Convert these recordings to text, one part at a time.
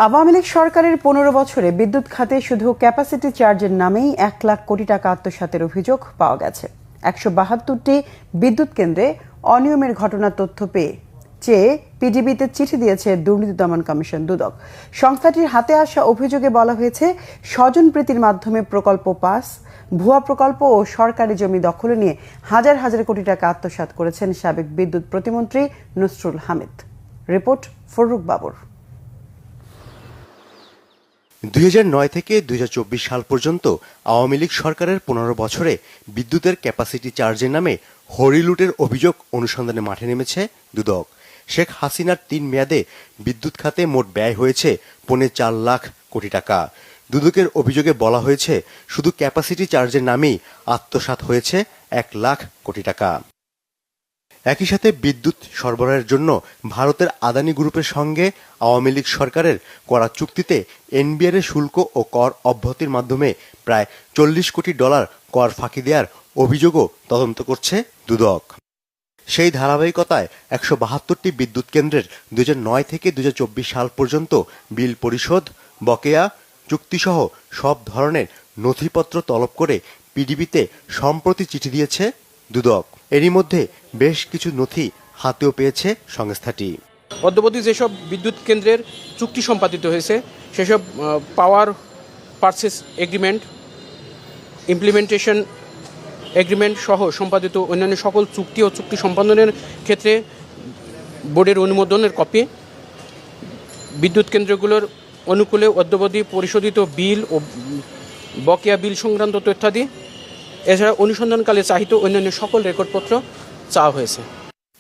আওয়ামী লীগ সরকারের ১৫ বছরে বিদ্যুৎ খাতে শুধু ক্যাপাসিটি চার্জের নামেই ১ লাখ কোটি টাকা আত্মসাতের অভিযোগ পাওয়া গেছে। ১৭২টি বিদ্যুৎ কেন্দ্রে অনিয়মের ঘটনার তথ্য চেয়ে পিডিবিতে চিঠি দিয়েছে দুর্নীতি দমন কমিশন দুদক। সংস্থাটির হাতে আসা অভিযোগে বলা হয়েছে, স্বজনপ্রীতির মাধ্যমে প্রকল্প পাস, ভুয়া প্রকল্প ও সরকারি জমি দখলে নিয়ে হাজার হাজার কোটি টাকা আত্মসাৎ করেছেন সাবেক বিদ্যুৎ প্রতিমন্ত্রী নসরুল হামিদ। রিপোর্ট ফররুখ বাবর। ২০০৯ থেকে ২০২৪ সাল পর্যন্ত আওয়ামী লীগ সরকারের ১৫ বছরে বিদ্যুতের ক্যাপাসিটি চার্জের নামে হরিলুটের অভিযোগ অনুসন্ধানে মাঠে নেমেছে দুদক। শেখ হাসিনার ৩ মেয়াদে বিদ্যুৎ খাতে মোট ব্যয় হয়েছে ৪.৫ লাখ কোটি টাকা। দুদকের অভিযোগে বলা হয়েছে, শুধু ক্যাপাসিটি চার্জের নামেই আত্মসাৎ হয়েছে ১ লাখ কোটি টাকা। একই সাথে বিদ্যুৎ সরবরাহের জন্য ভারতের আদানি গ্রুপের সঙ্গে আওয়ামী লীগ সরকারের করা চুক্তিতে এনবিআর এর শুল্ক ও কর অব্যাহতির মাধ্যমে প্রায় $৪০ কোটি কর ফাঁকি দেওয়ার অভিযোগও তদন্ত করছে দুদক। সেই ধারাবাহিকতায় ১৭২টি বিদ্যুৎ কেন্দ্রের ২০০৯ থেকে ২০২৪ সাল পর্যন্ত বিল পরিশোধ, বকেয়া, চুক্তিসহ সব ধরনের নথিপত্র তলব করে পিডিবিতে সম্প্রতি চিঠি দিয়েছে দুদক। এরই মধ্যে বেশ কিছু নথি হাতেও পেয়েছে সংস্থাটি। অদ্যাবধি যেসব বিদ্যুৎ কেন্দ্রের চুক্তি সম্পাদিত হয়েছে সেসব পাওয়ার পারচেস এগ্রিমেন্ট, ইমপ্লিমেন্টেশন এগ্রিমেন্ট সহ সম্পাদিত অন্যান্য সকল চুক্তি ও চুক্তি সম্পাদনের ক্ষেত্রে বোর্ডের অনুমোদনের কপি, বিদ্যুৎ কেন্দ্রগুলোর অনুকূলে অদ্যাবধি পরিশোধিত বিল ও বকেয়া বিল সংক্রান্ত তথ্যাদি, এছাড়া অনুসন্ধানকালে চাহিত অন্যান্য সকল রেকর্ডপত্র চাওয়া হয়েছে।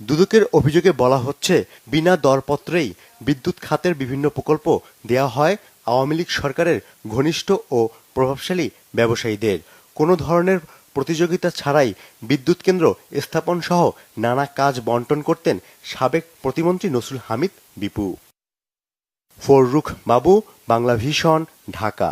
দুদকের অভিযোগে বলা হচ্ছে, বিনা দরপত্রেই বিদ্যুৎ খাতের বিভিন্ন প্রকল্প দেওয়া হয় আওয়ামী লীগ সরকারের ঘনিষ্ঠ ও প্রভাবশালী ব্যবসায়ীদের। কোনো ধরনের প্রতিযোগিতা ছাড়াই বিদ্যুৎ কেন্দ্র স্থাপন সহ নানা কাজ বন্টন করতেন সাবেক প্রতিমন্ত্রী নসরুল হামিদ বিপু। ফররুখ বাবু, বাংলা ভিশন, ঢাকা।